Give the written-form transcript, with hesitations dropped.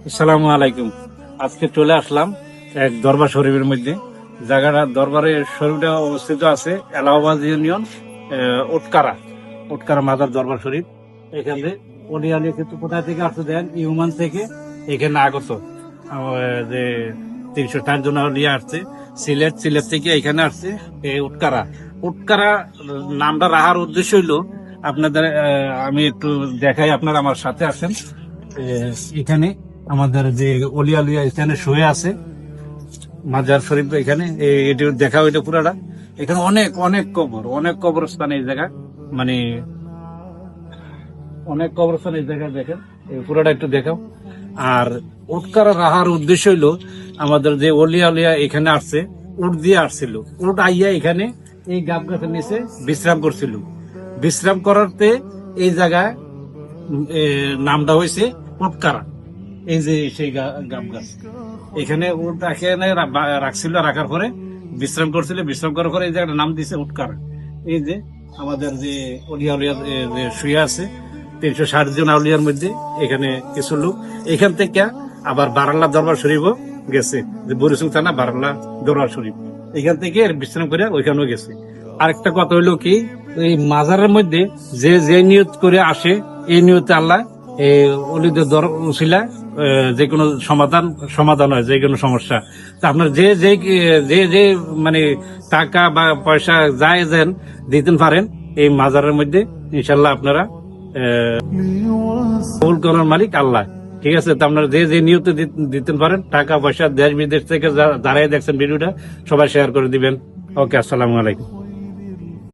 আসসালামু আলাইকুম। আজকে চলে আসলাম এক দরবার শরীফের মধ্যে। জায়গাটা দরবারের শরীফটা অবস্থিত আছে এলাহাবাদ ইউনিয়ন উটকারা উটকারা মাজার দরবার শরীফ। এখানে অলিয়ালি কিন্তু কোথা থেকে আসতে দেন ইউমান থেকে এখানে আগত যে 360 জন অলিয়া আসছে সিলেট থেকে এখানে আসছে এই উটকারা উটকারা নামটা রাখার উদ্দেশ্য হইলো আপনাদের আমি একটু দেখাই, আপনারা আমার সাথে আসেন। এখানে আমাদের যে অলিয়া লিয়া এখানে শুয়ে আছে মাজার শরীফ, এখানে এটি দেখা হইলো পুরাটা। এখানে অনেক কবরস্থান এই জায়গা, মানে অনেক কবরস্থান এই জায়গায় দেখেন, এই পুরাটা একটু দেখাও। আর উটকারা রাহার উদ্দেশ্য হইলো আমাদের যে অলিয়া লিয়া এখানে আসছে উট দিয়ে আসছিল, উট আইয়া এখানে এই গাব গাছের নিচে বিশ্রাম করছিল। বিশ্রাম করাতে এই জায়গায় নামটা হয়েছে উটকারা। এই যে সেই গাব গাছ এখানে উট এখানে রাখছিল, রাখার পরে বিশ্রাম করছিল, বিশ্রাম করার পরে এই জায়গাটা নাম দিয়েছে উটকারা। এই যে আমাদের যে অলিয়া উলিয়া যে শুয়ে আছে 360 জন আউলিয়ার মধ্যে এখানে কিছু লোক এখান থেকে আবার বারাল্লা দরবার শরীফও গেছে, যে বরিশাল থানা বারাল্লা দরবার শরীফ, এখান থেকে বিশ্রাম করে ওইখানেও গেছে। আরেকটা কথা হইলো কি, এই মাজারের মধ্যে যে যে নিয়ত করে আসে এই নিয়তে আল্লাহ অলিদের দর উছিলা যে কোনো সমাধান হয়, যে কোনো সমস্যা। তা আপনার যে যে যে যে মানে টাকা বা পয়সা যায় যেন দিতে পারেন এই মাজারের মধ্যে, ইনশাল্লাহ আপনারা কবুল করার মালিক আল্লাহ। ঠিক আছে, তো আপনারা যে যে নিয়তে দিতে পারেন টাকা পয়সা, দেশ বিদেশ থেকে যারাই দেখছেন ভিডিওটা সবাই শেয়ার করে দিবেন। ওকে, আসসালামু আলাইকুম।